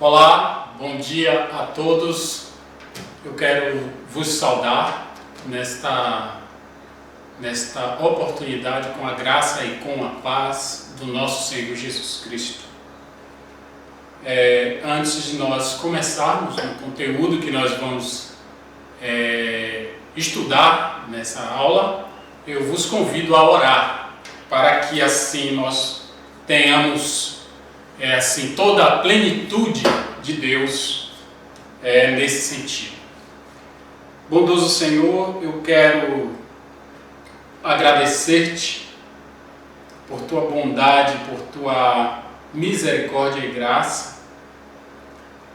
Olá, bom dia a todos. Eu quero vos saudar nesta oportunidade com a graça e com a paz do nosso Senhor Jesus Cristo. Antes de nós começarmos o conteúdo que nós vamos estudar nessa aula, eu vos convido a orar para que assim nós tenhamos toda a plenitude de Deus nesse sentido. Bondoso Senhor, eu quero agradecer-te por tua bondade, por tua misericórdia e graça,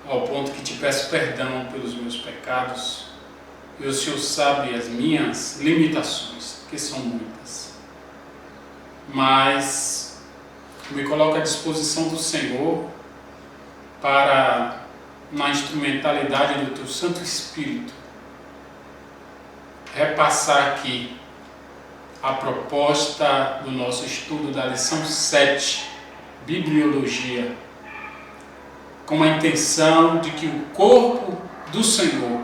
ao ponto que te peço perdão pelos meus pecados, e o Senhor sabe as minhas limitações, que são muitas, mas me coloco à disposição do Senhor para, na instrumentalidade do teu Santo Espírito, repassar aqui a proposta do nosso estudo da lição 7, Bibliologia, com a intenção de que o corpo do Senhor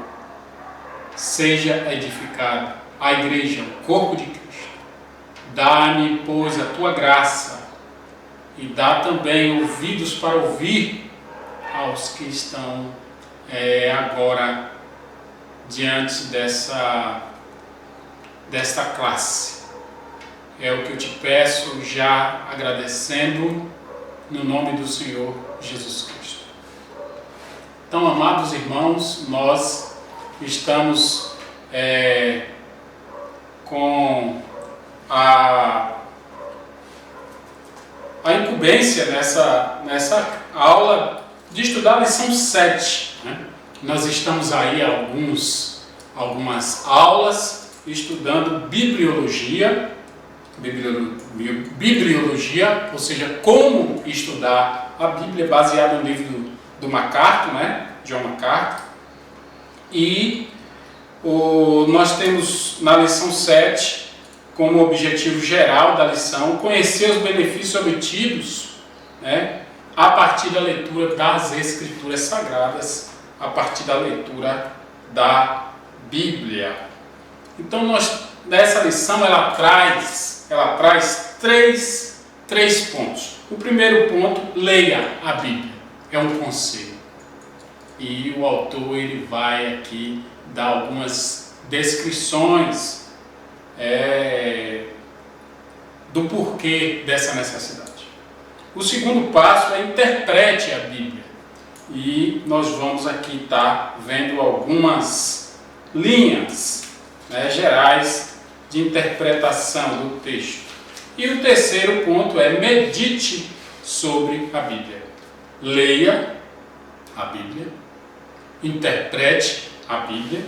seja edificado, a igreja, o corpo de Cristo. Dá-me, pois, a tua graça e dá também ouvidos para ouvir aos que estão agora diante desta classe. É o que eu te peço, já agradecendo no nome do Senhor Jesus Cristo. Então, amados irmãos, nós estamos com a incumbência nessa aula de estudar a lição 7. Nós estamos aí há algumas aulas estudando bibliologia, ou seja, como estudar a Bíblia, baseado no livro do MacArthur, John MacArthur. E nós temos na lição 7, como objetivo geral da lição, conhecer os benefícios obtidos a partir da leitura das Escrituras Sagradas, a partir da leitura da Bíblia. Então, nessa lição, ela traz três pontos. O primeiro ponto, leia a Bíblia, é um conselho. E o autor ele vai aqui dar algumas descrições do porquê dessa necessidade. O segundo passo é interprete a Bíblia. E nós vamos aqui estar vendo algumas linhas gerais de interpretação do texto. E o terceiro ponto é medite sobre a Bíblia. Leia a Bíblia, interprete a Bíblia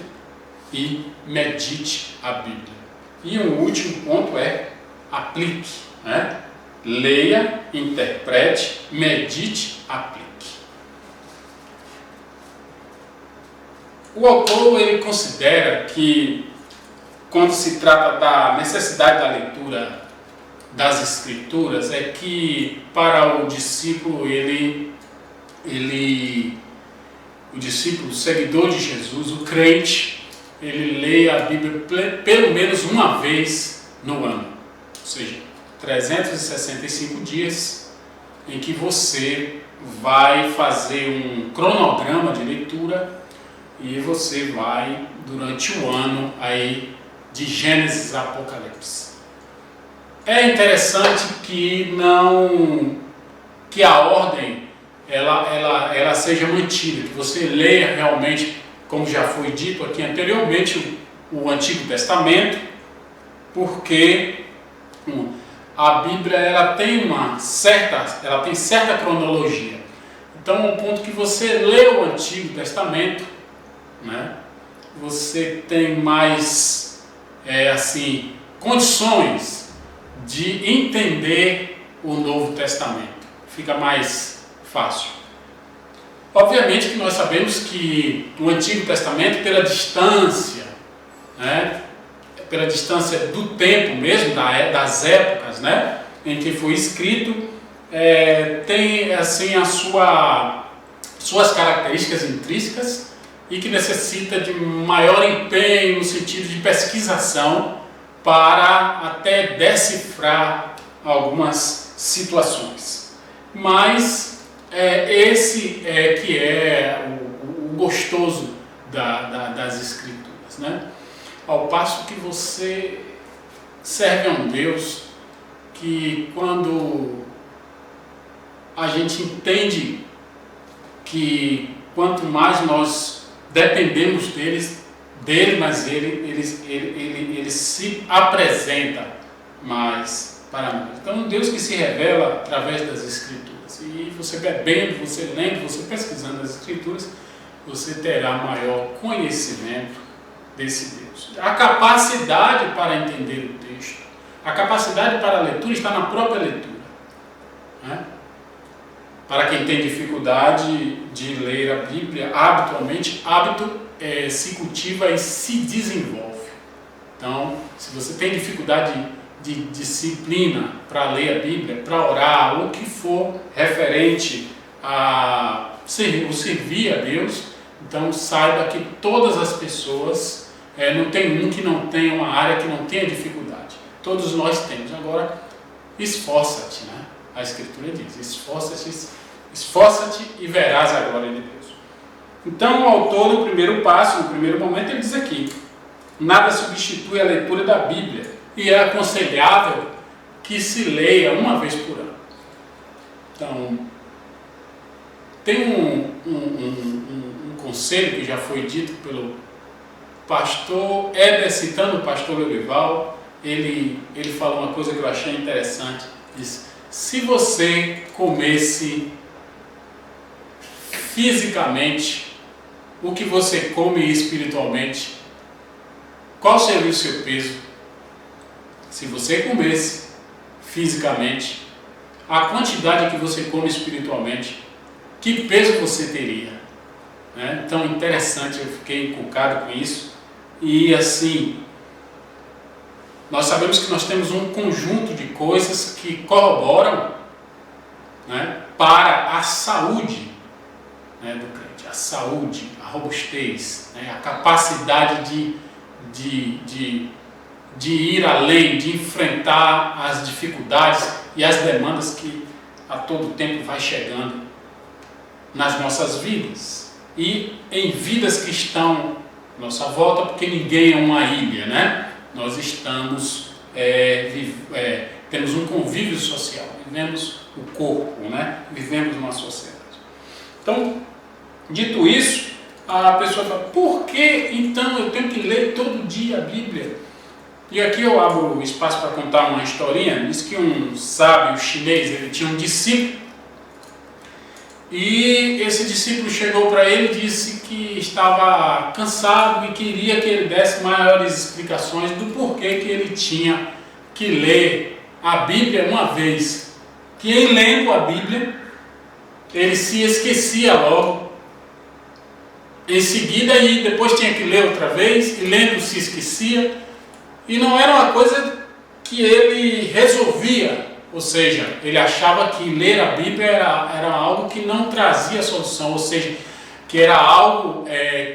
e medite a Bíblia. E o último ponto é aplique. Leia, interprete, medite, aplique. O autor ele considera que, quando se trata da necessidade da leitura das Escrituras, é que para o discípulo, o discípulo, o seguidor de Jesus, o crente, ele lê a Bíblia pelo menos uma vez no ano. Ou seja, 365 dias em que você vai fazer um cronograma de leitura e você vai, durante o ano, aí, de Gênesis a Apocalipse. É interessante que a ordem ela seja mantida, que você leia realmente, como já foi dito aqui anteriormente, o Antigo Testamento, porque a Bíblia ela tem certa cronologia. Então, ao ponto que você lê o Antigo Testamento, você tem mais condições de entender o Novo Testamento. Fica mais fácil. Obviamente que nós sabemos que o Antigo Testamento, pela distância do tempo mesmo, das épocas, em que foi escrito, tem assim a sua suas características intrínsecas e que necessita de maior empenho no sentido de pesquisação para até decifrar algumas situações. Mas esse que é o gostoso das Escrituras, né? Ao passo que você serve a um Deus que, quando a gente entende que quanto mais nós dependemos dele, mas ele se apresenta mais para nós. Então, um Deus que se revela através das Escrituras. E você bebendo, você lendo, você pesquisando as Escrituras, você terá maior conhecimento desse Deus. A capacidade para entender o texto, a capacidade para a leitura está na própria leitura, né? Para quem tem dificuldade de ler a Bíblia, habitualmente, hábito se cultiva e se desenvolve. Então, se você tem dificuldade de disciplina para ler a Bíblia, para orar, ou o que for referente a servir a Deus, então saiba que todas as pessoas, não tem um que não tenha uma área que não tenha dificuldade. Todos nós temos. Agora, esforça-te, né? A Escritura diz, esforça-te e verás a glória de Deus. Então, o autor, no primeiro passo, no primeiro momento, ele diz aqui: nada substitui a leitura da Bíblia, e é aconselhável que se leia uma vez por ano. Então, tem um conselho que já foi dito pelo pastor Éder, citando o pastor Lorival. Ele falou uma coisa que eu achei interessante. Diz: se você comesse fisicamente o que você come espiritualmente, qual seria o seu peso? Se você comesse fisicamente a quantidade que você come espiritualmente, que peso você teria? Né? Então, interessante, eu fiquei inculcado com isso. E assim, nós sabemos que nós temos um conjunto de coisas que corroboram, né, para a saúde, né, do crente. A saúde, a robustez, né, a capacidade de ir além, de enfrentar as dificuldades e as demandas que a todo tempo vai chegando nas nossas vidas e em vidas que estão à nossa volta, porque ninguém é uma ilha, né? Nós estamos, temos um convívio social, vivemos o corpo, né? Vivemos uma sociedade. Então, dito isso, a pessoa fala: por que então eu tenho que ler todo dia a Bíblia? E aqui eu abro espaço para contar uma historinha. Diz que um sábio chinês, ele tinha um discípulo, e esse discípulo chegou para ele e disse que estava cansado e queria que ele desse maiores explicações do porquê que ele tinha que ler a Bíblia uma vez. Que em lendo a Bíblia, ele se esquecia logo, em seguida, e depois tinha que ler outra vez, e lendo se esquecia, e não era uma coisa que ele resolvia. Ou seja, ele achava que ler a Bíblia era algo que não trazia solução, ou seja, que era algo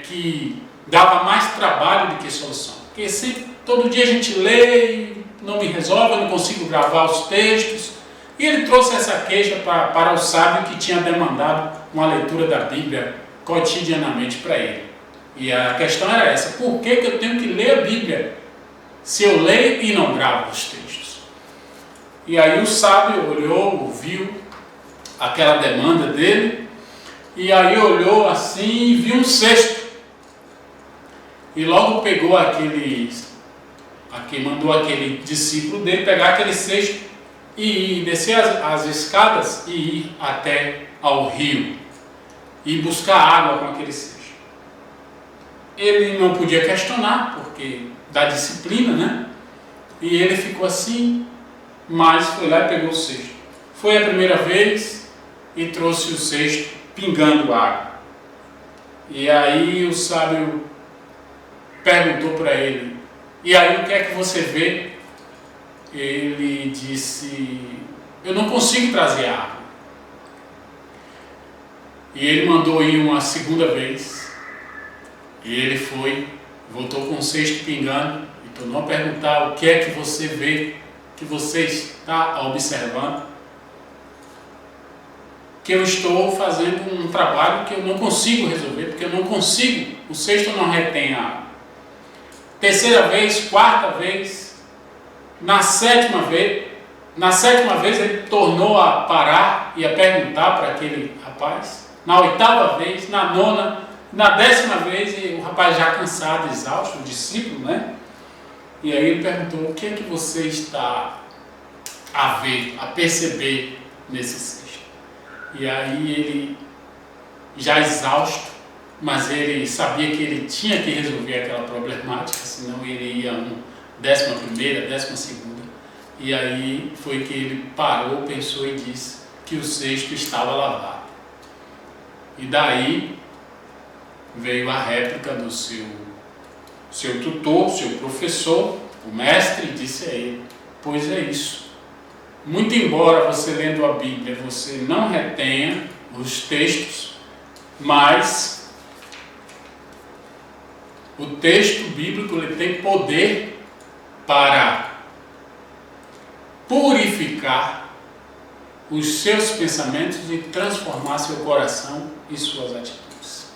que dava mais trabalho do que solução. Porque sempre, todo dia a gente lê e não me resolve, eu não consigo gravar os textos. E ele trouxe essa queixa para o sábio que tinha demandado uma leitura da Bíblia cotidianamente para ele. E a questão era essa: por que eu tenho que ler a Bíblia se eu leio e não gravo os textos? E aí o sábio olhou, ouviu aquela demanda dele, e aí olhou assim e viu um cesto. E logo pegou mandou aquele discípulo dele pegar aquele cesto e descer as escadas e ir até ao rio e buscar água com aquele cesto. Ele não podia questionar, porque da disciplina, né? E ele ficou assim, mas foi lá e pegou o cesto. Foi a primeira vez e trouxe o cesto pingando água. E aí o sábio perguntou para ele: e aí o que é que você vê? Ele disse: eu não consigo trazer água. E ele mandou ir uma segunda vez. E ele foi, voltou com o cesto pingando e tornou a perguntar: o que é que você vê, que você está observando? Que eu estou fazendo um trabalho que eu não consigo resolver, porque eu não consigo, o cesto não retém água. Terceira vez, quarta vez, na sétima vez ele tornou a parar e a perguntar para aquele rapaz. Na oitava vez, na nona, na 10ª vez, o rapaz já cansado, exausto, o discípulo, né? E aí ele perguntou: o que é que você está a ver, a perceber nesse cesto? E aí ele, já exausto, mas ele sabia que ele tinha que resolver aquela problemática, senão ele ia no 11ª, 12ª. E aí foi que ele parou, pensou e disse que o cesto estava lavado. E daí veio a réplica do seu tutor, seu professor, o mestre, e disse a ele: pois é isso. Muito embora você lendo a Bíblia, você não retenha os textos, mas o texto bíblico ele tem poder para purificar os seus pensamentos e transformar seu coração e suas atitudes.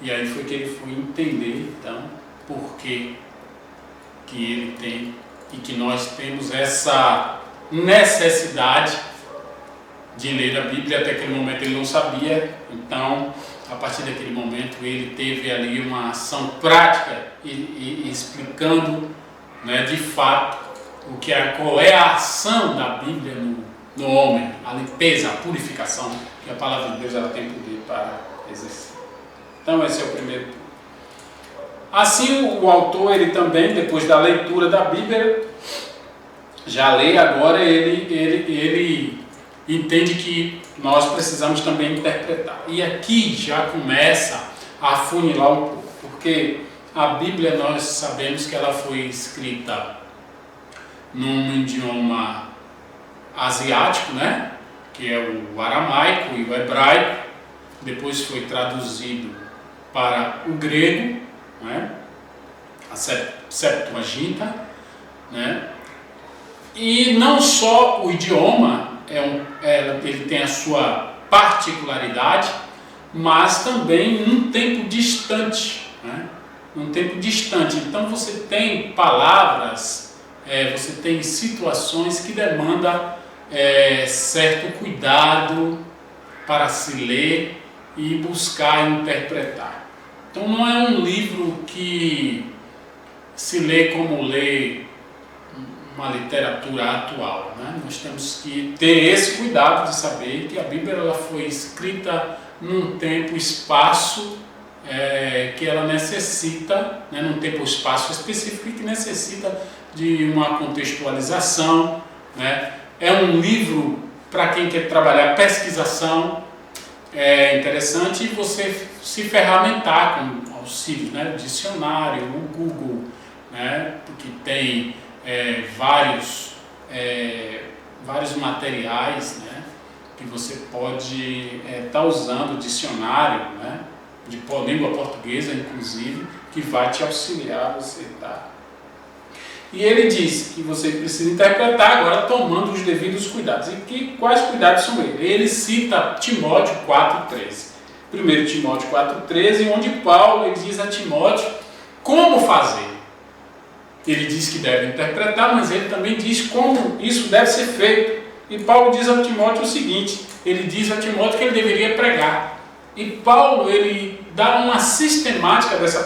E aí foi que ele foi entender, então, por que ele tem e que nós temos essa necessidade de ler a Bíblia. Até aquele momento ele não sabia, então a partir daquele momento ele teve ali uma ação prática e explicando, né, de fato qual é a ação da Bíblia no homem, a limpeza, a purificação, que a palavra de Deus ela tem poder para exercer. Então esse é o primeiro ponto. Assim, o autor, ele também, depois da leitura da Bíblia, já lê agora, ele entende que nós precisamos também interpretar. E aqui já começa a afunilar um pouco, porque a Bíblia nós sabemos que ela foi escrita num idioma asiático, né? Que é o aramaico e o hebraico. Depois foi traduzido para o grego, né? A Septuaginta, né? E não só o idioma ele tem a sua particularidade, mas também num tempo distante, né? Num tempo distante. Então você tem palavras, você tem situações que demandam certo cuidado para se ler e buscar interpretar. Então não é um livro que se lê como lê uma literatura atual, né? Nós temos que ter esse cuidado de saber que a Bíblia ela foi escrita num tempo e espaço que ela necessita, né? Num tempo e espaço específico que necessita de uma contextualização, né? É um livro para quem quer trabalhar pesquisação. É interessante você se ferramentar com auxílios, né? O dicionário, o Google, né? Porque tem vários materiais, né? Que você pode estar usando, o dicionário, né? De língua portuguesa, inclusive, que vai te auxiliar a você estar. E ele diz que você precisa interpretar agora tomando os devidos cuidados. E quais cuidados são eles? Ele cita Timóteo 4,13. 1 Timóteo 4,13, onde Paulo ele diz a Timóteo como fazer. Ele diz que deve interpretar, mas ele também diz como isso deve ser feito. E Paulo diz a Timóteo o seguinte, ele diz a Timóteo que ele deveria pregar. E Paulo, ele dá uma sistemática dessa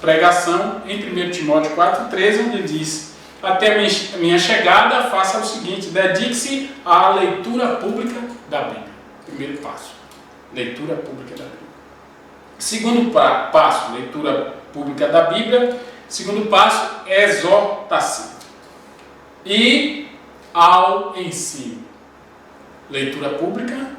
pregação em 1 Timóteo 4,13, onde ele diz: até minha chegada, faça o seguinte, dedique-se à leitura pública da Bíblia. Primeiro passo, leitura pública da Bíblia. Segundo passo, leitura pública da Bíblia. Segundo passo, exortação. E ao ensino. Leitura pública,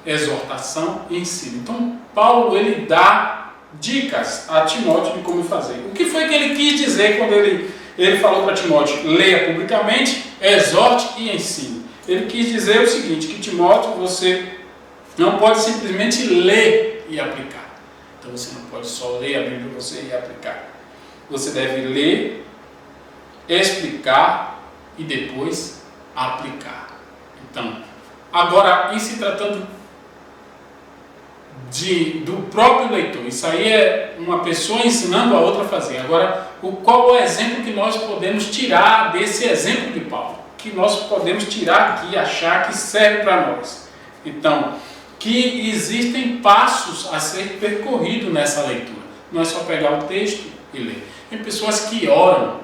exortação e ensino. Então, Paulo ele dá dicas a Timóteo de como fazer. O que foi que ele quis dizer quando ele falou para Timóteo: leia publicamente, exorte e ensine? Ele quis dizer o seguinte, que Timóteo, você Não pode simplesmente ler e aplicar. Então você não pode só ler a Bíblia e aplicar. Você deve ler, explicar e depois aplicar. Então, agora, em se tratando do próprio leitor, isso aí é uma pessoa ensinando a outra a fazer. Agora, qual é o exemplo que nós podemos tirar desse exemplo de Paulo? Que nós podemos tirar aqui e achar que serve para nós? Então, que existem passos a ser percorrido nessa leitura. Não é só pegar o texto e ler. Tem pessoas que oram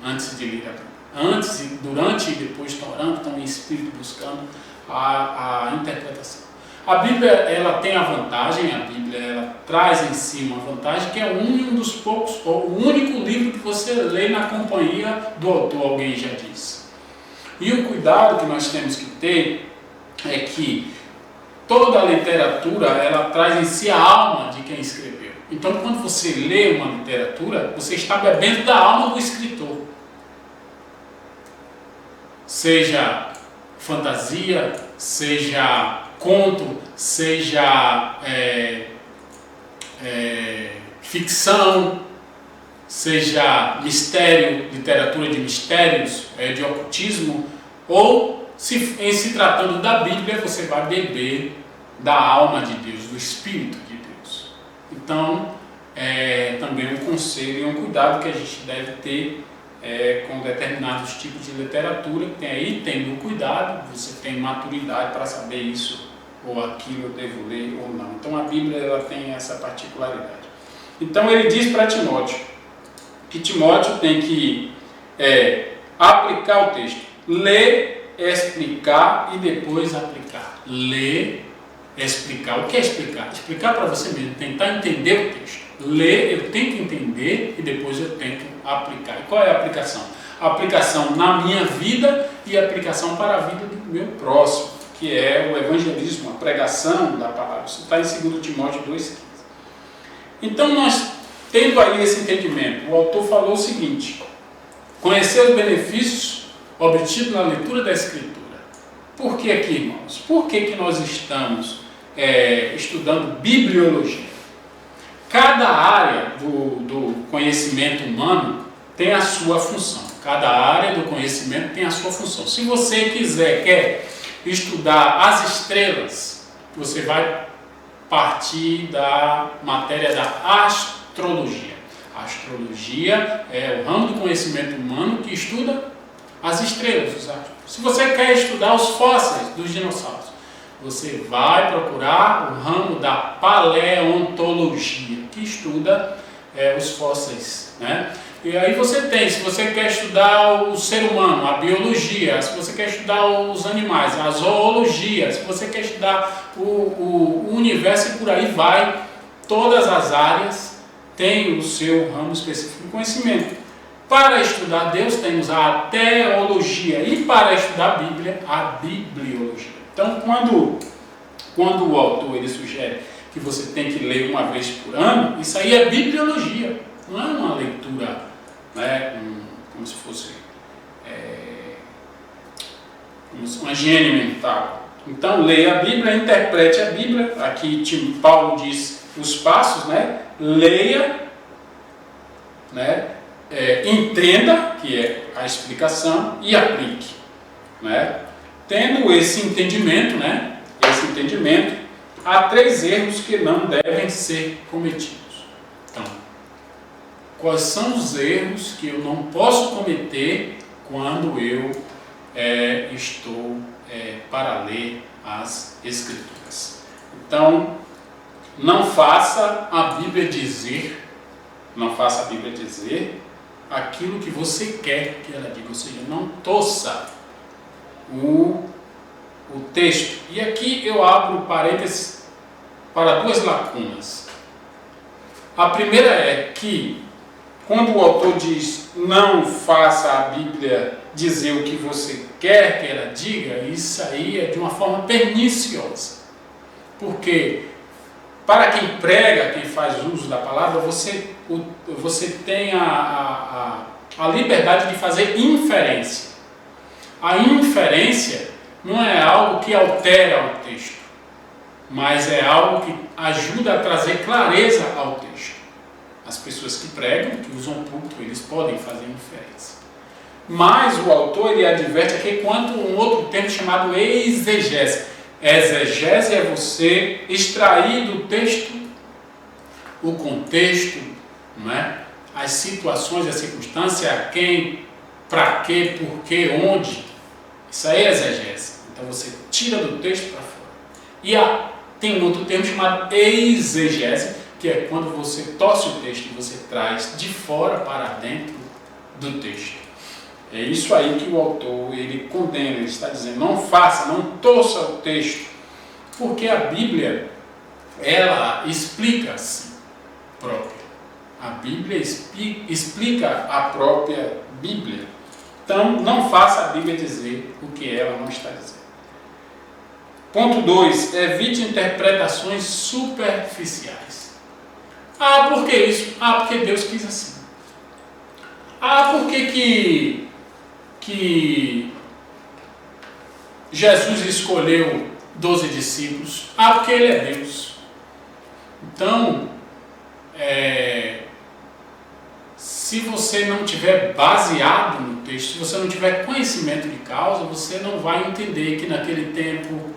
antes de ler a Bíblia. Antes, durante e depois estão orando, estão em espírito buscando a interpretação. A Bíblia, ela tem a vantagem, a Bíblia ela traz em si uma vantagem, que é um dos poucos, ou o único livro que você lê na companhia do autor, alguém já disse. E o cuidado que nós temos que ter é que toda a literatura, ela traz em si a alma de quem escreveu. Então, quando você lê uma literatura, você está bebendo da alma do escritor. Seja fantasia, seja conto, seja ficção, seja mistério, literatura de mistérios, de ocultismo, ou em se tratando da Bíblia, você vai beber da alma de Deus, do Espírito de Deus. Então, também um conselho e um cuidado que a gente deve ter com determinados tipos de literatura, que tem aí, tendo cuidado, você tem maturidade para saber isso ou aquilo eu devo ler ou não. Então a Bíblia ela tem essa particularidade. Então ele diz para Timóteo que Timóteo tem que aplicar o texto, ler, explicar e depois aplicar. Ler, explicar. O que é explicar? Explicar para você mesmo, tentar entender o texto. Ler, eu tenho que entender e depois eu tenho que aplicar. E qual é a aplicação? A aplicação na minha vida e a aplicação para a vida do meu próximo, que é o evangelismo, a pregação da palavra. Isso está em 2 Timóteo 2,15. Então nós, tendo aí esse entendimento, o autor falou o seguinte: conhecer os benefícios obtidos na leitura da Escritura. Por que aqui, irmãos? Por que nós estamos estudando bibliologia? Cada área do conhecimento humano tem a sua função. Cada área do conhecimento tem a sua função. Se você quer estudar as estrelas, você vai partir da matéria da astrologia. A astrologia é o ramo do conhecimento humano que estuda as estrelas, os astros. Se você quer estudar os fósseis dos dinossauros, você vai procurar o ramo da paleontologia, que estuda os fósseis, né? E aí você tem, se você quer estudar o ser humano, a biologia, se você quer estudar os animais, a zoologia, se você quer estudar o universo e por aí vai, todas as áreas têm o seu ramo específico de conhecimento. Para estudar Deus temos a teologia e para estudar a Bíblia, a bibliologia. Então, quando o autor ele sugere que você tem que ler uma vez por ano, isso aí é bibliologia, não é uma leitura, né, como se fosse uma higiene mental. Então, leia a Bíblia, interprete a Bíblia. Aqui Paulo diz os passos, né? Leia, né? Entenda, que é a explicação, e aplique, né? Tendo esse entendimento, né? Esse entendimento, há 3 erros que não devem ser cometidos. Então, quais são os erros que eu não posso cometer quando eu estou para ler as Escrituras? Então, não faça a Bíblia dizer aquilo que você quer que ela diga, ou seja, não torça o texto. E aqui eu abro parênteses para 2 lacunas. A primeira é que, quando o autor diz não faça a Bíblia dizer o que você quer que ela diga, isso aí é de uma forma perniciosa. Porque, para quem prega, quem faz uso da palavra, você tem a liberdade de fazer inferência. A inferência não é algo que altera o texto. mas é algo que ajuda a trazer clareza ao texto. As pessoas que pregam, que usam púlpito, eles podem fazer inferência. Mas o autor ele adverte aqui quanto um outro termo chamado exegese. Exegese é você extrair do texto o contexto, não é? As situações, a circunstância, quem, para quê, por quê, onde. Isso aí é exegese. Então você tira do texto para fora. E tem um outro termo chamado exegese, que é quando você torce o texto e você traz de fora para dentro do texto. É isso aí que o autor ele condena, ele está dizendo, não faça, não torça o texto, porque a Bíblia, ela explica a si própria. A Bíblia explica a própria Bíblia. Então, não faça a Bíblia dizer o que ela não está dizendo. Ponto 2. Evite interpretações superficiais. Ah, por que isso? Ah, porque Deus quis assim. Ah, por que Jesus escolheu 12 discípulos? Ah, porque Ele é Deus. Então, se você não tiver baseado no texto, se você não tiver conhecimento de causa, você não vai entender que naquele tempo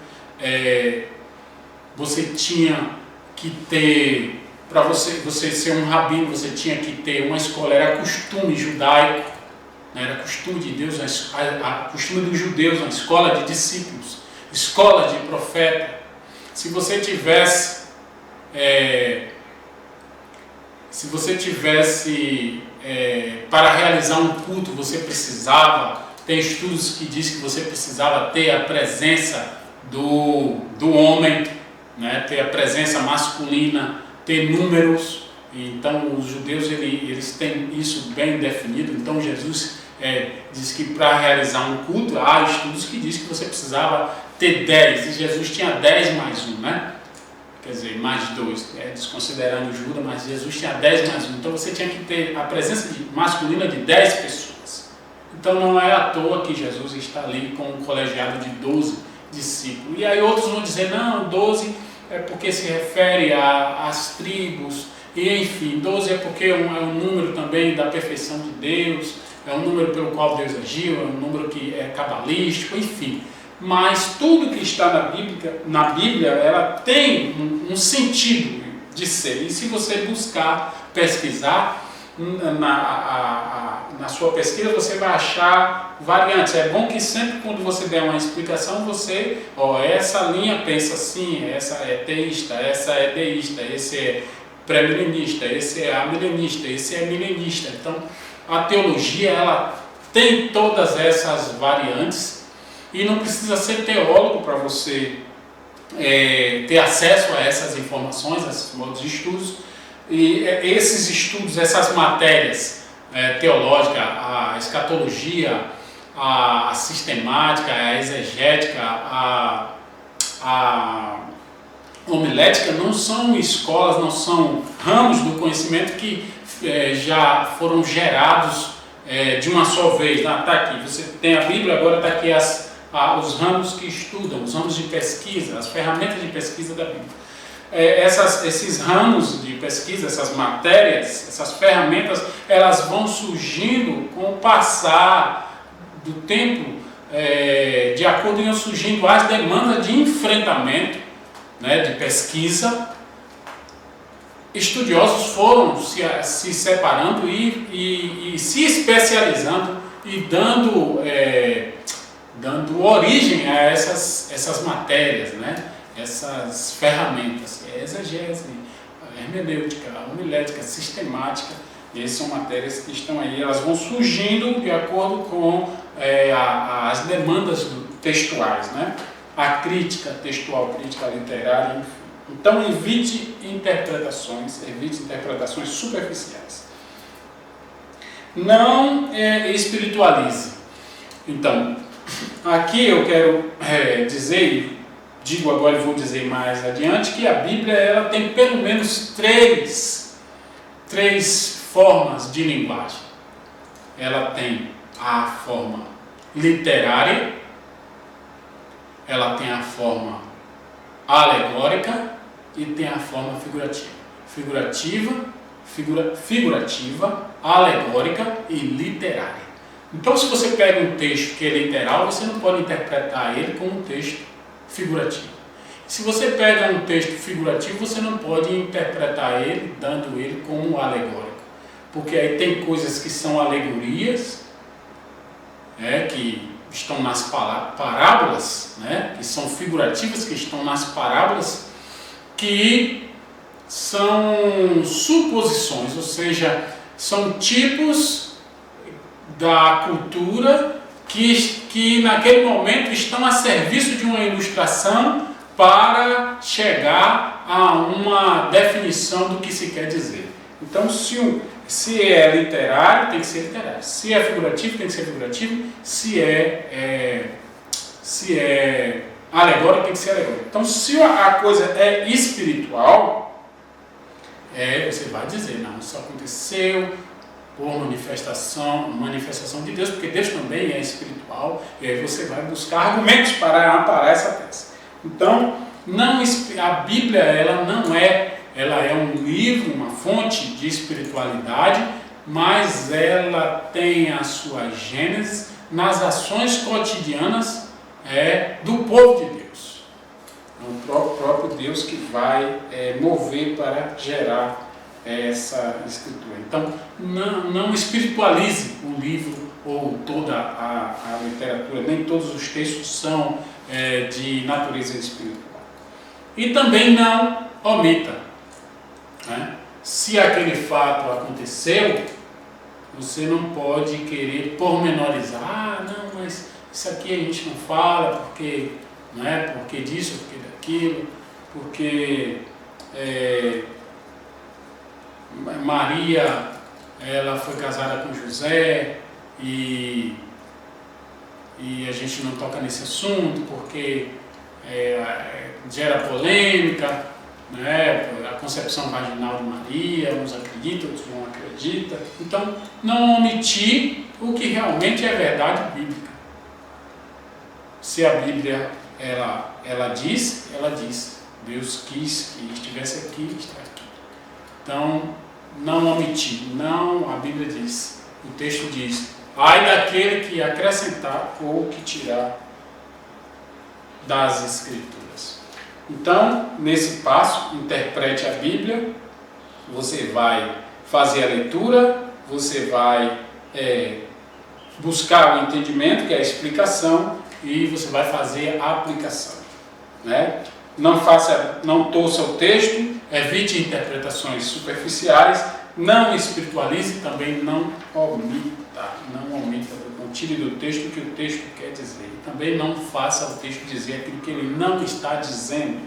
você tinha que ter, para você ser um rabino, você tinha que ter uma escola, era costume judaico, né? Era costume de Deus, costume dos judeus, uma escola de discípulos, escola de profeta. Se você tivesse para realizar um culto, você precisava, tem estudos que dizem que você precisava ter a presença do homem, né? Ter a presença masculina, ter números. Então os judeus eles têm isso bem definido. Então Jesus diz que para realizar um culto, há estudos que dizem que você precisava ter 10, e Jesus tinha 10 mais 1, né? Quer dizer, mais 2, desconsiderando Judas, mas Jesus tinha 10 mais 1. Então você tinha que ter a presença masculina de 10 pessoas. Então não é à toa que Jesus está ali com um colegiado de 12 discípulos. E aí outros vão dizer, não, 12 é porque se refere às tribos, e enfim, 12 é porque é um número também da perfeição de Deus, é um número pelo qual Deus agiu, é um número que é cabalístico, enfim. Mas tudo que está na Bíblia ela tem um sentido de ser. E se você buscar, pesquisar, na sua pesquisa você vai achar variantes. É bom que sempre quando você der uma explicação, essa linha pensa assim, essa é teísta, essa é deísta, esse é pré-milenista, esse é amilenista, esse é milenista. Então, a teologia ela tem todas essas variantes. E não precisa ser teólogo para você ter acesso a essas informações, a esses modos de estudos. E esses estudos, essas matérias teológicas, a escatologia, a sistemática, a exegética, a homilética, não são escolas, não são ramos do conhecimento que já foram gerados de uma só vez. Está aqui, você tem a Bíblia, agora está aqui os ramos que estudam, os ramos de pesquisa, as ferramentas de pesquisa da Bíblia. Esses ramos de pesquisa, essas matérias, essas ferramentas, elas vão surgindo com o passar do tempo, de acordo com surgindo as demandas de enfrentamento, né, de pesquisa. Estudiosos foram se separando e se especializando e dando origem a essas matérias, né? Essas ferramentas, exegese, hermenêutica, homilética, sistemática. Essas são matérias que estão aí, elas vão surgindo de acordo com as demandas textuais, né? A crítica textual, crítica literária, enfim. Então evite interpretações superficiais. Não espiritualize. Então, aqui eu quero dizer, digo agora e vou dizer mais adiante, que a Bíblia ela tem pelo menos três formas de linguagem. Ela tem a forma literária, ela tem a forma alegórica e tem a forma figurativa. Figurativa, alegórica e literária. Então, se você pega um texto que é literal, você não pode interpretar ele como um texto figurativo. Se você pega um texto figurativo, você não pode interpretar ele, dando ele como alegórico. Porque aí tem coisas que são alegorias, que estão nas parábolas, que são figurativas, que estão nas parábolas, que são suposições, ou seja, são tipos da cultura que naquele momento estão a serviço de uma ilustração para chegar a uma definição do que se quer dizer. Então, se é literário, tem que ser literário. Se é figurativo, tem que ser figurativo. Se é alegórico, tem que ser alegórico. Então, se a coisa é espiritual, você vai dizer, não, isso aconteceu por manifestação de Deus, porque Deus também é espiritual, e aí você vai buscar argumentos para amparar essa tese. Então, a Bíblia ela é um livro, uma fonte de espiritualidade, mas ela tem a sua gênese nas ações cotidianas do povo de Deus. É o próprio Deus que vai mover para gerar essa escritura. Então, não espiritualize o livro ou toda a literatura, nem todos os textos são de natureza espiritual. E também não omita. Se aquele fato aconteceu, você não pode querer pormenorizar, não, mas isso aqui a gente não fala porque, porque disso, porque daquilo, porque Maria, ela foi casada com José e a gente não toca nesse assunto porque gera polêmica, a concepção vaginal de Maria, uns acreditam, outros não acreditam. Então, não omitir o que realmente é verdade bíblica. Se a Bíblia ela diz, Deus quis que estivesse aqui, está aqui. Então, não omitir, a Bíblia diz, o texto diz, ai daquele que acrescentar ou que tirar das Escrituras. Então, nesse passo, interprete a Bíblia, você vai fazer a leitura, você vai buscar o entendimento, que é a explicação, e você vai fazer a aplicação. Não torça o texto, evite interpretações superficiais, não espiritualize, também não omita, não tire do texto o que o texto quer dizer. E também não faça o texto dizer aquilo que ele não está dizendo.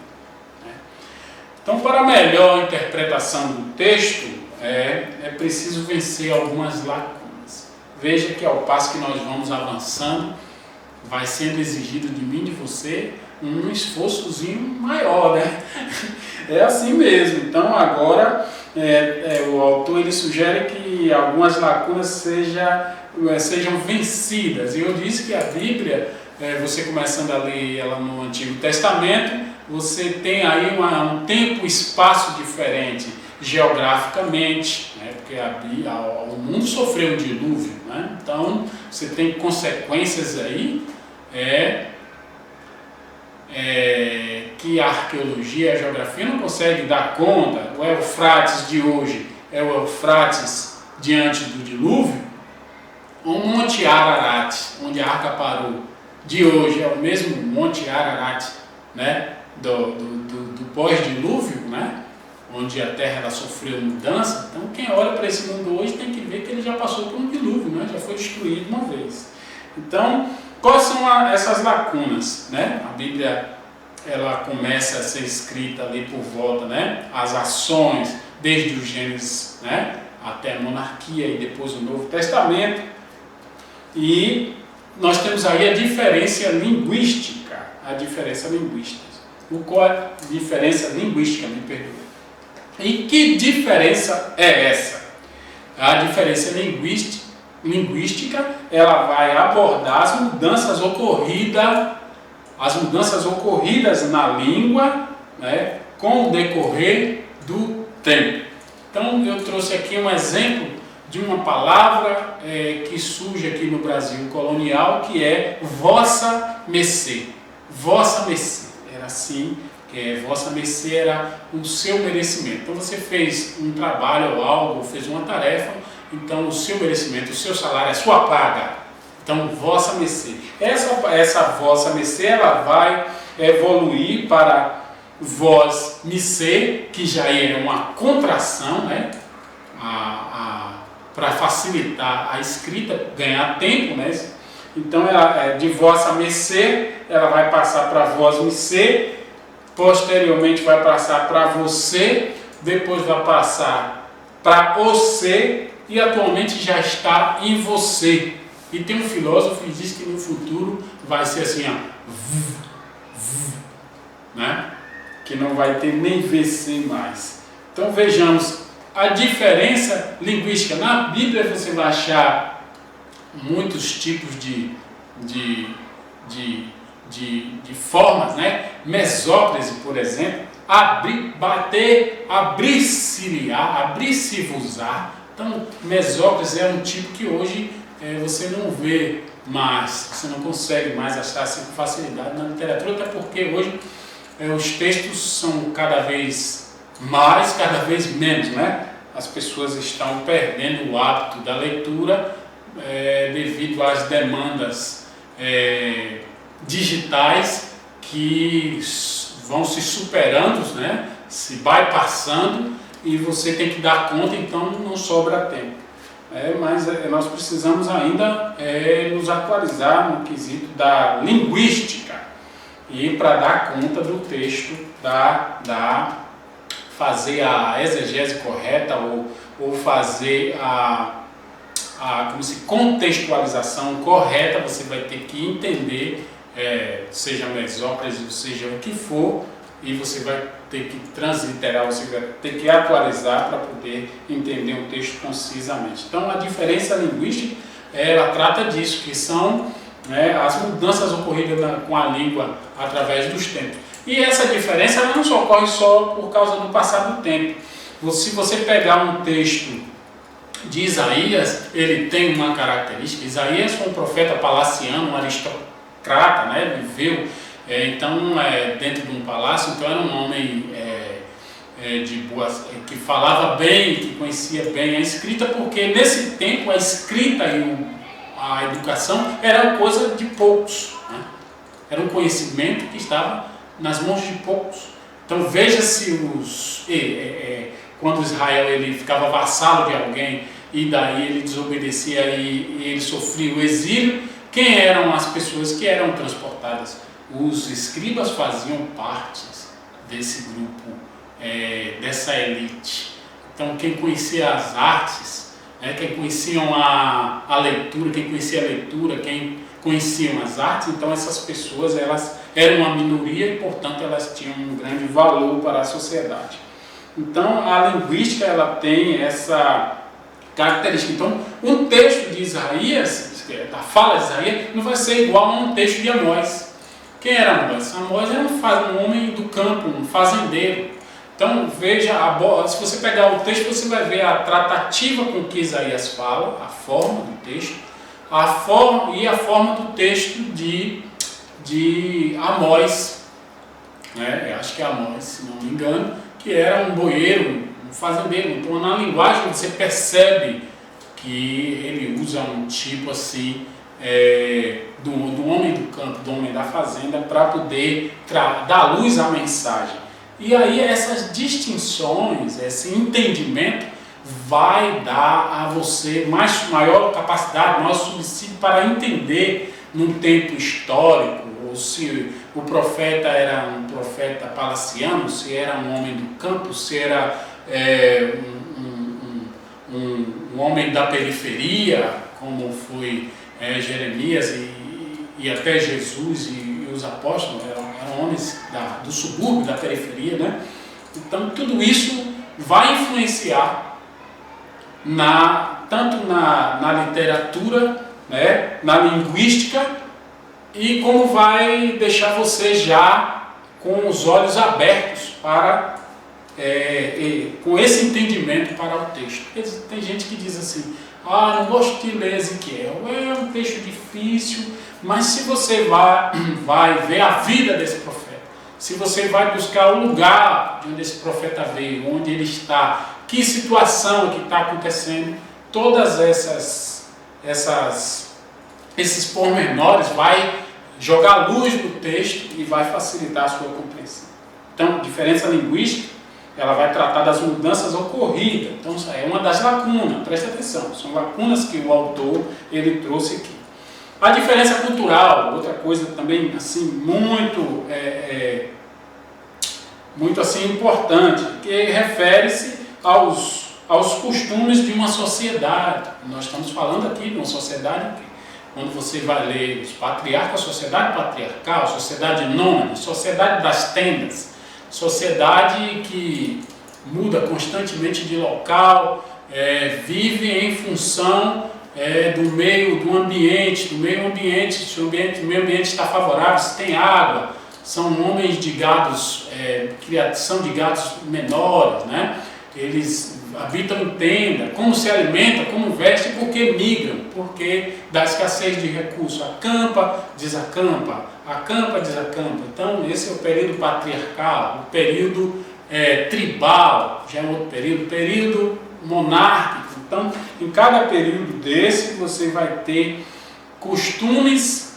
Então, para a melhor interpretação do texto, é preciso vencer algumas lacunas. Veja que ao passo que nós vamos avançando, vai sendo exigido de mim e de você um esforçozinho maior, É assim mesmo. Então, agora, o autor ele sugere que algumas lacunas sejam vencidas. E eu disse que a Bíblia, você começando a ler ela no Antigo Testamento, você tem aí um tempo e espaço diferente geograficamente, porque o mundo sofreu um dilúvio, então você tem consequências aí que a arqueologia e a geografia não conseguem dar conta. O Eufrates de hoje é o Eufrates diante do dilúvio, o Monte Ararat, onde a arca parou, de hoje é o mesmo Monte Ararat, do pós-dilúvio, onde a terra ela sofreu mudança. Então, quem olha para esse mundo hoje tem que ver que ele já passou por um dilúvio, já foi destruído uma vez. Então, quais são essas lacunas? A Bíblia ela começa a ser escrita ali por volta, as ações, desde o Gênesis até a monarquia e depois o Novo Testamento. E nós temos aí a diferença linguística. Qual é a diferença linguística, me perdoe? E que diferença é essa? A diferença linguística, ela vai abordar as mudanças ocorridas na língua né, com o decorrer do tempo. Então eu trouxe aqui um exemplo de uma palavra que surge aqui no Brasil colonial, que é vossa mercê. Vossa mercê, era assim, vossa mercê era o seu merecimento. Então você fez um trabalho ou algo, fez uma tarefa, então o seu merecimento, o seu salário, a sua paga. Então, vossa mercê. Essa vossa mercê, ela vai evoluir para vós mercê, que já é uma contração, né? Para facilitar a escrita, ganhar tempo, né? Então, de vossa mercê, ela vai passar para vós mercê, posteriormente vai passar para você, depois vai passar para você e atualmente já está em você. E tem um filósofo que diz que no futuro vai ser assim, ó, né? Que não vai ter nem VC mais. Então vejamos a diferença linguística. Na Bíblia você vai achar muitos tipos de formas, né? Mesóclise, por exemplo, abrir, bater, abrir-se-lhe-á, abrir-se-vos-á. Então, mesóclise é um tipo que hoje você não vê mais, você não consegue mais achar assim com facilidade na literatura, até porque hoje os textos são cada vez mais, cada vez menos, né? As pessoas estão perdendo o hábito da leitura devido às demandas digitais que vão se superando, né? Se bypassando, e você tem que dar conta, então não sobra tempo. Mas nós precisamos ainda nos atualizar no quesito da linguística e para dar conta do texto, fazer a exegese correta ou fazer a contextualização correta. Você vai ter que entender, seja mesóclise, seja o que for, e você vai ter que transliterar, você vai ter que atualizar para poder entender o texto concisamente. Então a diferença linguística, ela trata disso, que são as mudanças ocorridas com a língua através dos tempos. E essa diferença ela não só ocorre só por causa do passar do tempo. Se você pegar um texto de Isaías, ele tem uma característica. Isaías foi um profeta palaciano, um aristocrata, né? Viveu dentro de um palácio, então era um homem que falava bem, que conhecia bem a escrita, porque nesse tempo a escrita e a educação era coisa de poucos, né? Era um conhecimento que estava nas mãos de poucos. Então veja se quando Israel ele ficava vassalo de alguém e daí ele desobedecia e ele sofria o exílio, quem eram as pessoas que eram transportadas? Os escribas faziam parte desse grupo, dessa elite. Então quem conhecia as artes, quem conheciam a leitura, quem conhecia a leitura, quem conheciam as artes, então essas pessoas elas eram uma minoria e portanto elas tinham um grande valor para a sociedade. Então a linguística ela tem essa característica. Então um texto de Isaías, da fala de Isaías, não vai ser igual a um texto de Amós. Quem era Amós? Amós era um homem do campo, um fazendeiro. Então veja, se você pegar o texto, você vai ver a tratativa com que Isaías fala, a forma do texto, a forma do texto de Amós, eu acho que é Amós, se não me engano, que era um boieiro, um fazendeiro. Então na linguagem você percebe que ele usa um tipo assim do homem do campo, do homem da fazenda, para poder dar luz à mensagem. E aí essas distinções, esse entendimento vai dar a você maior capacidade, maior subsídio para entender num tempo histórico, ou se o profeta era um profeta palaciano, se era um homem do campo, se era um homem da periferia, como foi Jeremias e até Jesus e os apóstolos, eram homens do subúrbio, da periferia, né? Então tudo isso vai influenciar tanto na literatura, né, na linguística, e como vai deixar você já com os olhos abertos para, com esse entendimento para o texto. Tem gente que diz assim, não gosto de ler Ezequiel, é um texto difícil, mas se você vai ver a vida desse profeta, se você vai buscar o lugar de onde esse profeta veio, onde ele está, que situação que está acontecendo, todas esses pormenores vai jogar luz no texto e vai facilitar a sua compreensão. Então, diferença linguística, ela vai tratar das mudanças ocorridas. Então, isso é uma das lacunas, presta atenção, são lacunas que o autor ele trouxe aqui. A diferença cultural, outra coisa também assim, muito assim, importante, que refere-se aos costumes de uma sociedade. Nós estamos falando aqui de uma sociedade que, quando você vai ler os patriarcas, sociedade patriarcal, sociedade nômade, sociedade das tendas, sociedade que muda constantemente de local, vive em função do meio ambiente, se o meio ambiente está favorável, se tem água, são homens de gados, criação de gados menores, né? Eles habitam em tenda, como se alimentam, como vestem, porque migram, porque da escassez de recursos, acampa, desacampa, acampa, desacampa. Então esse é o período patriarcal, o período tribal, já é um outro período monárquico. Então em cada período desse você vai ter costumes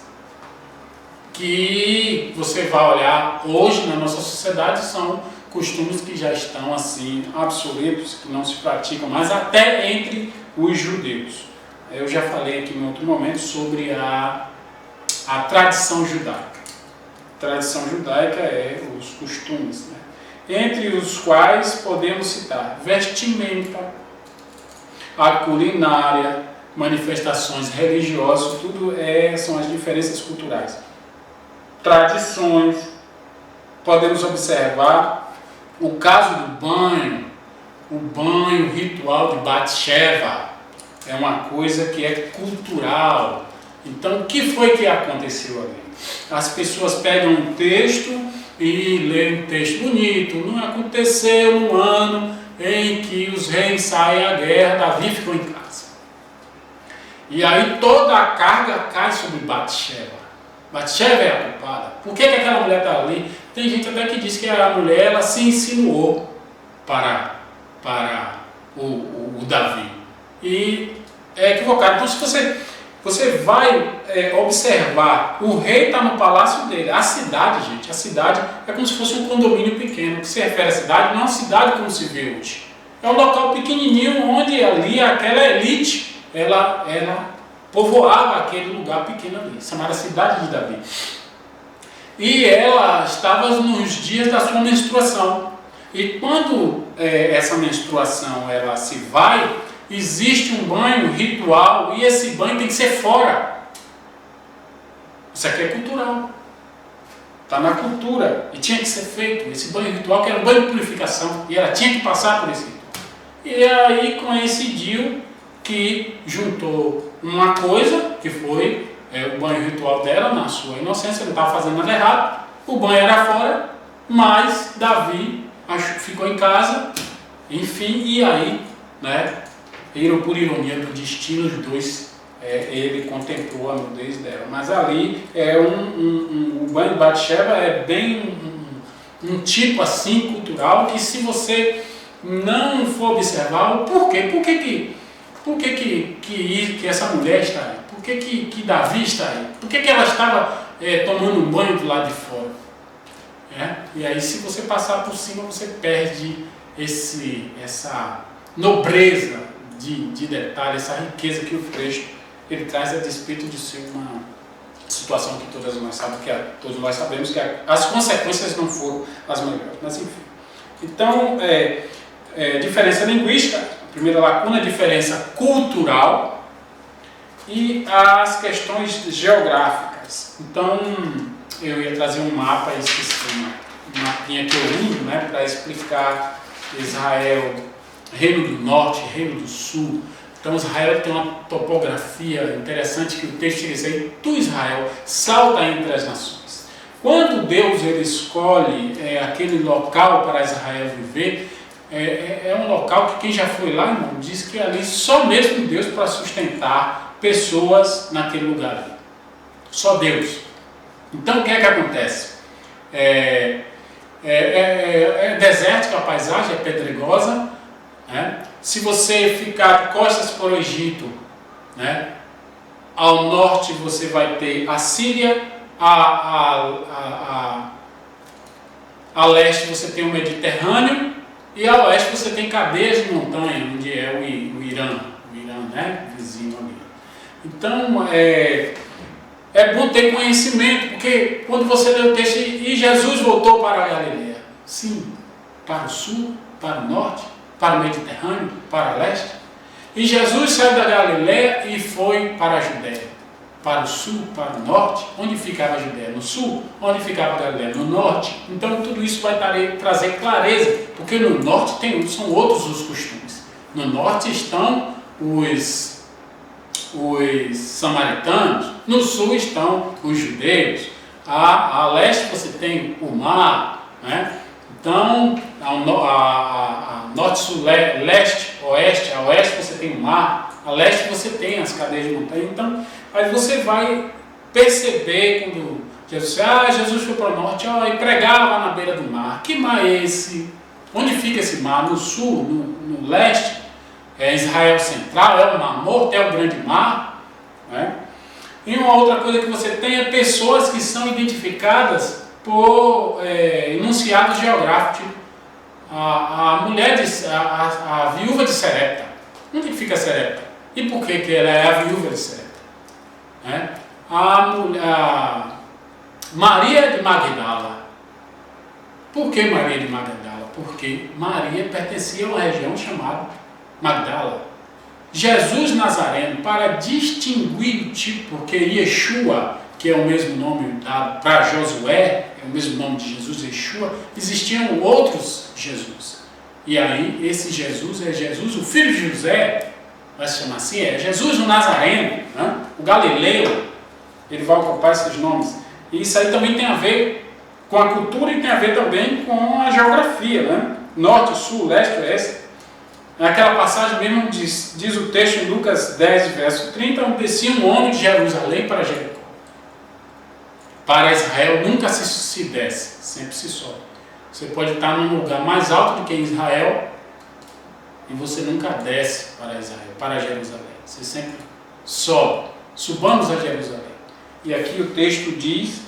que você vai olhar hoje na nossa sociedade, são costumes que já estão assim obsoletos, que não se praticam mais até entre os judeus. Eu já falei aqui em outro momento sobre a tradição judaica. A tradição judaica é os costumes, né? Entre os quais podemos citar vestimenta, a culinária, manifestações religiosas, tudo são as diferenças culturais. Tradições, podemos observar o caso do banho, o banho ritual de Batsheva, é uma coisa que é cultural. Então, o que foi que aconteceu ali? As pessoas pegam um texto e leem um texto bonito. Não aconteceu no ano em que os reis saem à guerra, Davi ficou em casa. E aí toda a carga cai sobre Batsheva. Batsheva é a culpada. Por que aquela mulher está ali? Tem gente até que diz que a mulher ela se insinuou para o Davi. E é equivocado. Então, se você vai observar, o rei está no palácio dele. A cidade, gente, a cidade é como se fosse um condomínio pequeno. O que se refere à cidade não é uma cidade como se vê hoje. É um local pequenininho onde ali aquela elite, ela povoava aquele lugar pequeno ali, chamada Cidade de Davi. E ela estava nos dias da sua menstruação. E quando essa menstruação ela se vai, existe um banho ritual e esse banho tem que ser fora. Isso aqui é cultural. Está na cultura e tinha que ser feito. Esse banho ritual que era um banho de purificação e ela tinha que passar por esse ritual. E aí coincidiu que juntou uma coisa, que foi o banho ritual dela, na sua inocência, não estava fazendo nada errado, o banho era fora, mas Davi ficou em casa, enfim, e aí, né, por ironia do destino, os dois, ele contemplou a nudez dela. Mas ali, o banho de Batsheva é bem um tipo assim cultural, que se você não for observar o porquê, por que essa mulher está aí? Por que Davi está aí? Por que ela estava tomando um banho do lado de fora? E aí, se você passar por cima, você perde essa nobreza de detalhe, essa riqueza que o texto ele traz a despeito de ser uma situação que todos nós sabemos que as consequências não foram as melhores. Mas enfim. Então, diferença linguística. Primeira lacuna, diferença cultural e as questões geográficas. Então, eu ia trazer um mapa, esqueci uma mapinha que eu uso, né, para explicar Israel, Reino do Norte, Reino do Sul. Então, Israel tem uma topografia interessante que o texto diz aí, tu Israel, salta entre as nações. Quando Deus ele escolhe aquele local para Israel viver, é um local que quem já foi lá, irmão, diz que ali só mesmo Deus para sustentar pessoas naquele lugar ali. Só Deus. Então o que é que acontece? É desértico, a paisagem é pedregosa, né? Se você ficar de costas para o Egito, né? Ao norte você vai ter a Síria, a leste você tem o Mediterrâneo, e a oeste você tem cadeias de montanha, onde é o Irã, né? Vizinho ali. Então, é bom ter conhecimento, porque quando você lê o texto, e Jesus voltou para a Galileia. Sim, para o sul, para o norte, para o Mediterrâneo, para o leste. E Jesus saiu da Galileia e foi para a Judéia. Para o sul, para o norte. Onde ficava a Judéia? No sul. Onde ficava a Galileia? No norte. Então tudo isso vai trazer clareza, porque no norte são outros os costumes. No norte estão os samaritanos, no sul estão os judeus, a leste você tem o mar, né? Então, a norte, sul, leste, oeste, a oeste você tem o mar, a leste você tem as cadeias de montanha. Então, aí você vai perceber quando Jesus foi para o norte e pregava na beira do mar. Que mar é esse? Onde fica esse mar? No sul, no leste? É Israel Central, é o Mar Morto, é o Grande Mar, né? E uma outra coisa que você tem é pessoas que são identificadas por enunciados geográficos, tipo a viúva de Serepta. Onde fica Serepta? E por que ela é a viúva de Serepta? Né? A Maria de Magdala. Por que Maria de Magdala? Porque Maria pertencia a uma região chamada Magdala. Jesus Nazareno, para distinguir o tipo, porque Yeshua, que é o mesmo nome dado para Josué, é o mesmo nome de Jesus, Yeshua, existiam outros Jesus. E aí, esse Jesus é Jesus, o filho de José, vai se chamar assim, é Jesus o Nazareno, né? O Galileu, ele vai ocupar esses nomes. E isso aí também tem a ver com a cultura e tem a ver também com a geografia, né? Norte, sul, leste, oeste. Naquela passagem mesmo diz o texto em Lucas 10, verso 30, onde descia um homem de Jerusalém para Jericó. Para Israel nunca se desce, sempre se sobe. Você pode estar num lugar mais alto do que Israel e você nunca desce para Israel, para Jerusalém. Você sempre sobe. Subamos a Jerusalém. E aqui o texto diz,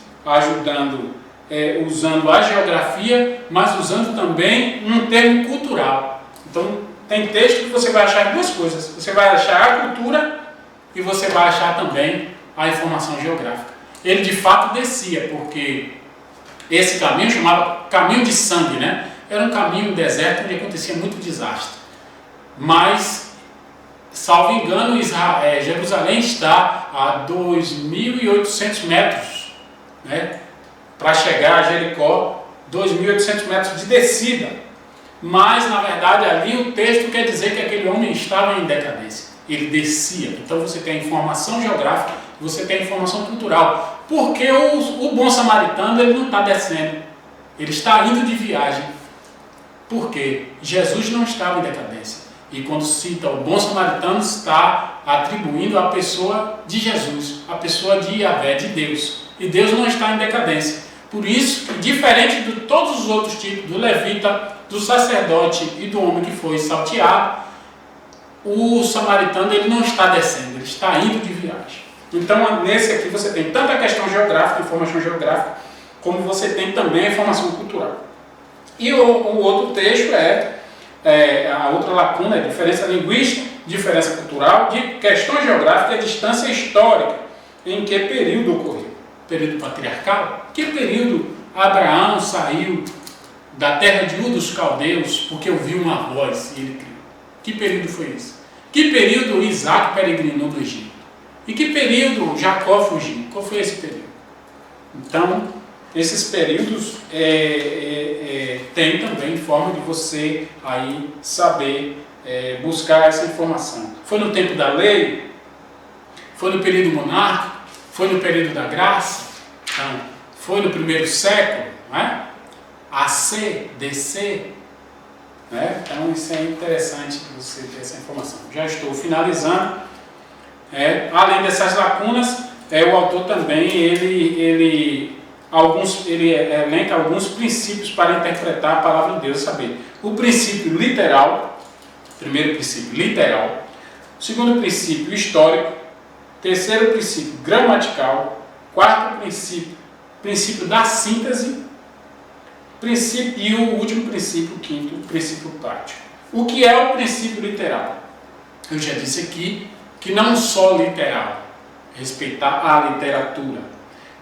usando a geografia, mas usando também um termo cultural. Então, tem texto que você vai achar duas coisas. Você vai achar a cultura e você vai achar também a informação geográfica. Ele de fato descia, porque esse caminho chamava caminho de sangue, né? Era um caminho deserto onde acontecia muito desastre. Mas, salvo engano, Jerusalém está a 2.800 metros, né? Para chegar a Jericó, 2.800 metros de descida. Mas, na verdade, ali o texto quer dizer que aquele homem estava em decadência. Ele descia. Então você tem a informação geográfica, você tem a informação cultural. Porque o bom samaritano ele não está descendo. Ele está indo de viagem. Por quê? Jesus não estava em decadência. E quando cita o bom samaritano, está atribuindo a pessoa de Jesus, a pessoa de Yahvé, de Deus. E Deus não está em decadência. Por isso, diferente de todos os outros tipos, do levita, do sacerdote e do homem que foi salteado, o samaritano ele não está descendo, ele está indo de viagem. Então, nesse aqui você tem tanto a questão geográfica, informação geográfica, como você tem também a informação cultural. E o outro texto a outra lacuna é diferença linguística, diferença cultural, de questão geográfica e distância histórica. Em que período ocorreu? Período patriarcal? Que período Abraão saiu da terra de Ur dos Caldeus porque ouviu uma voz e ele criou? Que período foi esse? Que período Isaac peregrinou do Egito? E que período Jacó fugiu? Qual foi esse período? Então, esses períodos tem também forma de você aí saber buscar essa informação. Foi no tempo da lei? Foi no período monárquico? Foi no período da graça? Então, foi no primeiro século, não é? AC, DC, né? Então isso é interessante você ter essa informação. Já estou finalizando. Além dessas lacunas, o autor também ele elenca alguns princípios para interpretar a palavra de Deus, saber o princípio literal, primeiro princípio literal, segundo princípio histórico, terceiro princípio gramatical, quarto princípio da síntese, e o último princípio, quinto, princípio prático. O que é o princípio literal? Eu já disse aqui que não só literal, respeitar a literatura,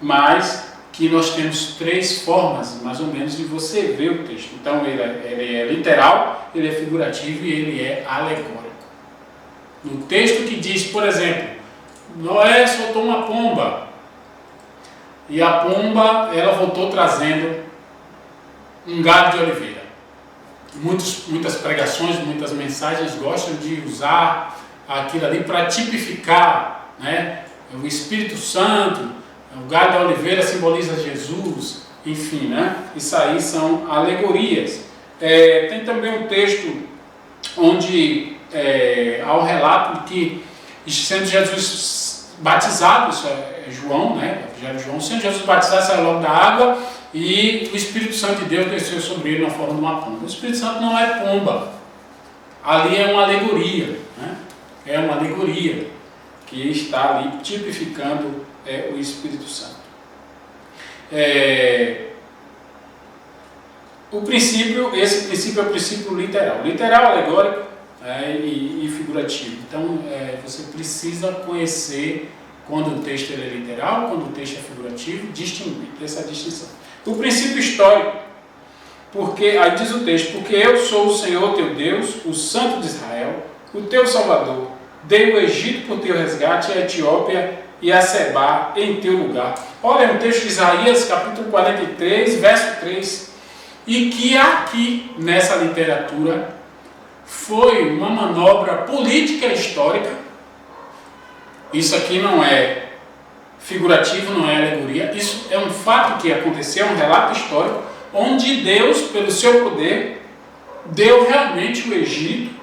mas que nós temos 3 formas, mais ou menos, de você ver o texto. Então, ele é literal, ele é figurativo e ele é alegórico. No texto que diz, por exemplo, Noé soltou uma pomba, e a pomba, ela voltou trazendo um galho de oliveira. Muitas pregações, muitas mensagens gostam de usar aquilo ali para tipificar, né? O Espírito Santo, o galho da oliveira simboliza Jesus, enfim, né? Isso aí são alegorias. Tem também um texto onde há um relato de que, sendo Jesus batizado, isso é João, né? João, sendo Jesus batizado, saiu logo da água e o Espírito Santo de Deus desceu sobre ele na forma de uma pomba. O Espírito Santo não é pomba, ali é uma alegoria, né? É uma alegoria que está ali tipificando o Espírito Santo. Esse princípio é o princípio literal. Literal, alegórico e figurativo. Então, você precisa conhecer quando o texto é literal, quando o texto é figurativo, distinguir, ter essa distinção. O princípio histórico, porque, aí diz o texto, porque eu sou o Senhor teu Deus, o Santo de Israel, o teu Salvador, dei o Egito por teu resgate, a Etiópia e a Sebá em teu lugar. Olha, um texto de Isaías, capítulo 43, verso 3, e que aqui, nessa literatura, foi uma manobra política e histórica. Isso aqui não é figurativo, não é alegoria, isso é um fato que aconteceu, um relato histórico, onde Deus, pelo seu poder, deu realmente o Egito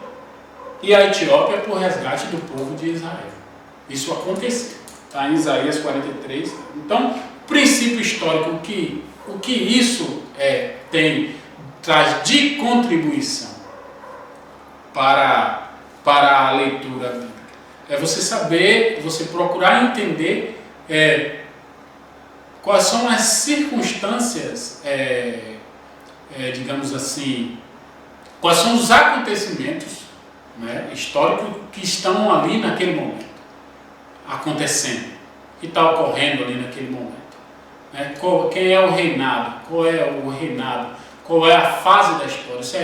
e a Etiópia por resgate do povo de Israel. Isso aconteceu, está em Isaías 43. Então, princípio histórico, o que isso traz de contribuição para a leitura bíblica? É você saber, você procurar entender quais são as circunstâncias, digamos assim, quais são os acontecimentos, né, históricos que estão ali naquele momento, acontecendo, que está ocorrendo ali naquele momento. Né? Quem é o reinado? Qual é o reinado? Qual é a fase da história? Isso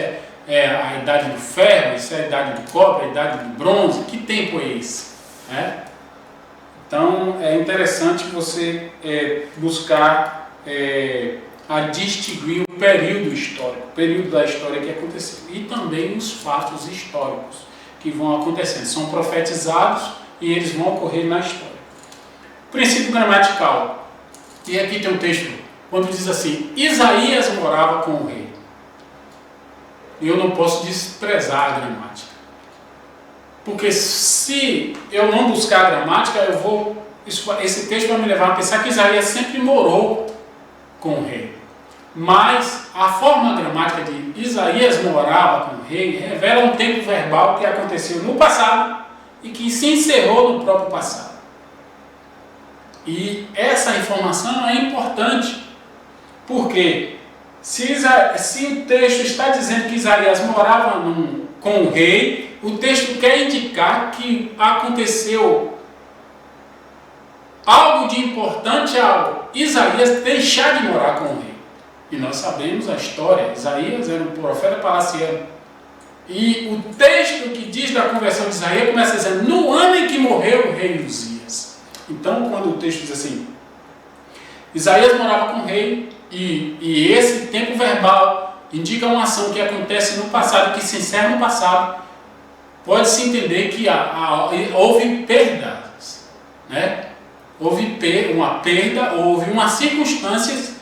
é a idade do ferro? Isso é a idade do cobre? A idade do bronze? Que tempo é esse? Né? Então, é interessante você buscar a distinguir o período histórico, o período da história que aconteceu, e também os fatos históricos que vão acontecendo. São profetizados e eles vão ocorrer na história. Princípio gramatical. E aqui tem um texto, quando diz assim, Isaías morava com o rei. E eu não posso desprezar a gramática. Porque se eu não buscar a gramática, esse texto vai me levar a pensar que Isaías sempre morou com o rei. Mas a forma gramática de Isaías morava com o rei revela um tempo verbal que aconteceu no passado e que se encerrou no próprio passado. E essa informação é importante, porque se o texto está dizendo que Isaías morava com o rei, o texto quer indicar que aconteceu algo de importante ao Isaías deixar de morar com o rei. E nós sabemos a história, Isaías era um profeta palaciano. E o texto que diz da conversão de Isaías começa dizendo, no ano em que morreu o rei Uzias. Então, quando o texto diz assim, Isaías morava com o rei, e esse tempo verbal indica uma ação que acontece no passado, que se encerra no passado, pode-se entender que houve perdas, né? houve uma perda, houve uma circunstância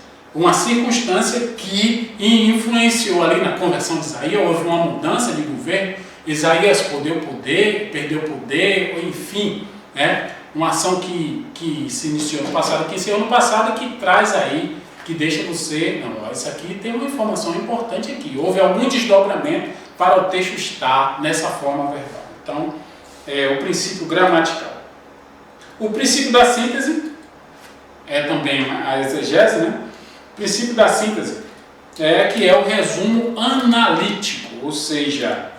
que influenciou ali na conversão de Isaías, houve uma mudança de governo, Isaías perdeu poder, enfim, né? Uma ação que se iniciou no passado, que encerrou no passado, que traz aí, que deixa você, não, isso aqui tem uma informação importante aqui, houve algum desdobramento para o texto estar nessa forma verbal. Então, o princípio gramatical. O princípio da síntese é também a exegese, né? O princípio da síntese que é o resumo analítico, ou seja,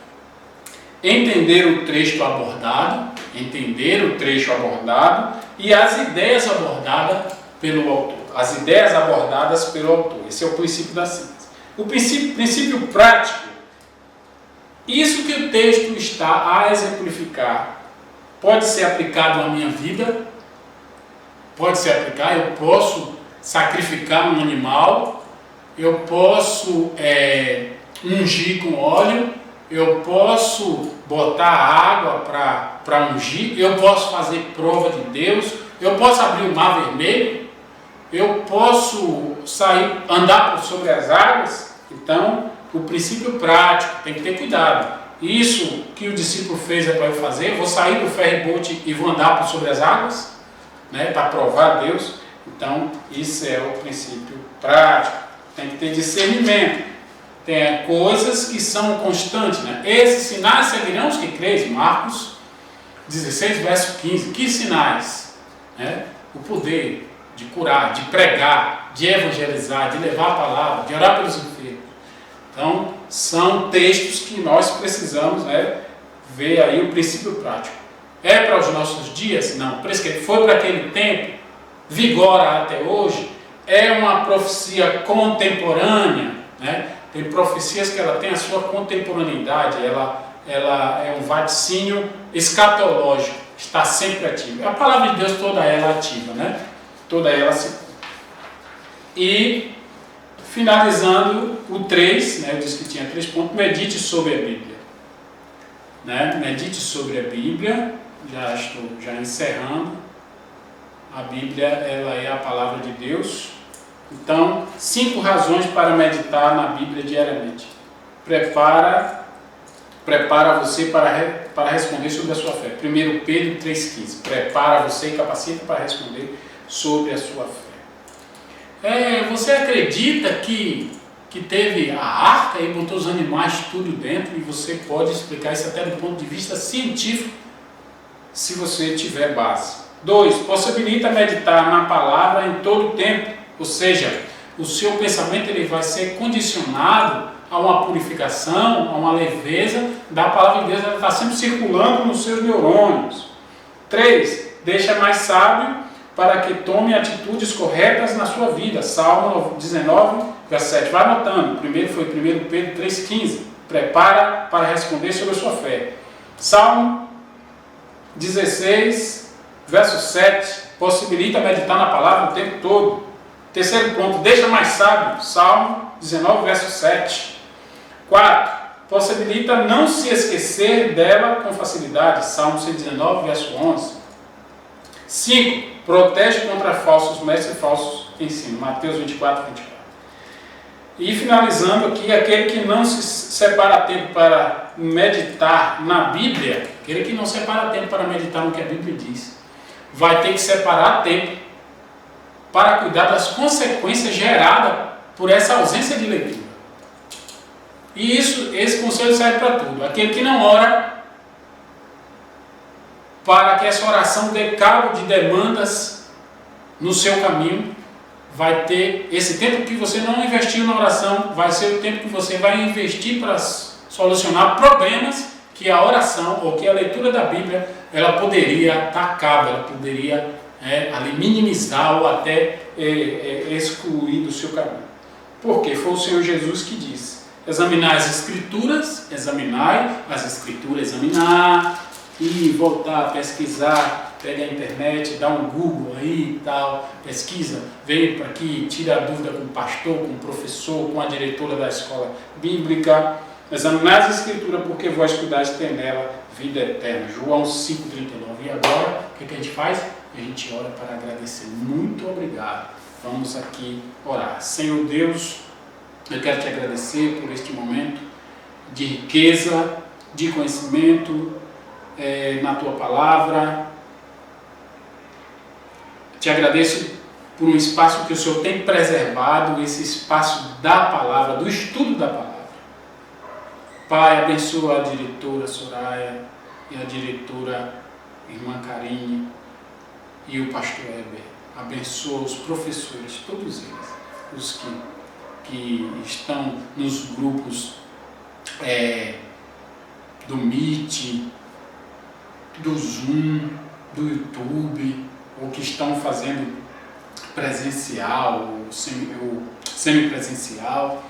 entender o trecho abordado e as ideias abordadas pelo autor. As ideias abordadas pelo autor. Esse é o princípio da síntese. O princípio prático, isso que o texto está a exemplificar, pode ser aplicado à minha vida, pode ser aplicado, eu posso sacrificar um animal, eu posso ungir com óleo, eu posso botar água para ungir, eu posso fazer prova de Deus, eu posso abrir o mar vermelho, eu posso andar por sobre as águas. Então, o princípio prático, tem que ter cuidado. Isso que o discípulo fez para eu fazer, eu vou sair do ferry-boat e vou andar por sobre as águas, né, para provar a Deus. Então, isso é o princípio prático. Tem que ter discernimento. Tem coisas que são constantes, né? Esses sinais seguirão os que creem. Marcos 16, verso 15. Que sinais? Né? O poder de curar, de pregar, de evangelizar, de levar a palavra, de orar pelos enfermos. Então, são textos que nós precisamos, né, ver aí o princípio prático. É para os nossos dias? Não. Foi para aquele tempo? Vigora até hoje? É uma profecia contemporânea, né? Tem profecias que ela tem a sua contemporaneidade, ela é um vaticínio escatológico, está sempre ativa. A palavra de Deus toda ela ativa, né? Toda ela se... E, finalizando o 3, né? Eu disse que tinha 3 pontos, medite sobre a Bíblia. Né? Medite sobre a Bíblia, já estou encerrando. A Bíblia, ela é a palavra de Deus. Então, 5 razões para meditar na Bíblia diariamente. Prepara você para responder sobre a sua fé. 1 Pedro 3,15. Prepara você e capacita para responder sobre a sua fé. Você acredita que teve a arca e botou os animais tudo dentro, e você pode explicar isso até do ponto de vista científico, se você tiver base. 2. Possibilita meditar na palavra em todo o tempo, ou seja, o seu pensamento ele vai ser condicionado a uma purificação, a uma leveza da palavra de Deus, ela está sempre circulando nos seus neurônios. 3. Deixa mais sábio para que tome atitudes corretas na sua vida. Salmo 19, verso 7. Vai anotando. Primeiro foi 1 Pedro 3,15. Prepara para responder sobre a sua fé. Salmo 16, verso 7. Possibilita meditar na palavra o tempo todo. Terceiro ponto. Deixa mais sábio. Salmo 19, verso 7. 4. Possibilita não se esquecer dela com facilidade. Salmo 119, verso 11. 5. Protege contra falsos mestres e falsos ensinos. Mateus 24, 24. E finalizando aqui, aquele que não se separa tempo para meditar na Bíblia, aquele que não separa tempo para meditar no que a Bíblia diz, vai ter que separar tempo para cuidar das consequências geradas por essa ausência de leitura. E esse conselho serve para tudo. Aquele que não ora, para que essa oração dê cabo de demandas no seu caminho, vai ter esse tempo que você não investiu na oração, vai ser o tempo que você vai investir para solucionar problemas que a oração ou que a leitura da Bíblia ela poderia dar cabo, ela poderia ali minimizar ou até excluir do seu caminho. Porque foi o Senhor Jesus que disse: examinar as Escrituras, examinar, e voltar a pesquisar, pega a internet, dá um Google aí e tal, pesquisa, vem para aqui, tira a dúvida com o pastor, com o professor, com a diretora da escola bíblica. Examinar as Escrituras, porque vós cuidais de ter nela vida eterna. João 5,39. E agora, o que a gente faz? e a gente ora para agradecer. Muito obrigado. Vamos aqui orar. Senhor Deus, eu quero te agradecer por este momento de riqueza, de conhecimento na tua palavra. Te agradeço por um espaço que o Senhor tem preservado, esse espaço da palavra, do estudo da palavra. Pai, abençoa a diretora Soraya e a diretora irmã Karine e o pastor Heber. Abençoa os professores, todos eles, os que estão nos grupos do Meet, do Zoom, do YouTube, ou que estão fazendo presencial, ou semipresencial,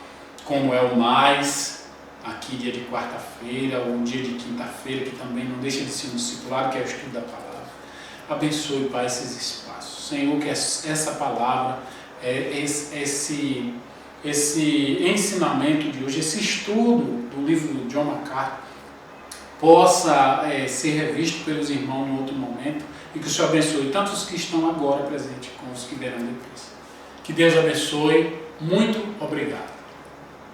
como é o Mais, aqui dia de quarta-feira, ou dia de quinta-feira, que também não deixa de ser um discipulado, que é o estudo da palavra. Abençoe, Pai, esses espaços. Senhor, que essa palavra, esse ensinamento de hoje, esse estudo do livro do John MacArthur, possa ser revisto pelos irmãos em outro momento, e que o Senhor abençoe tanto os que estão agora presentes como os que verão depois. Que Deus abençoe. Muito obrigado.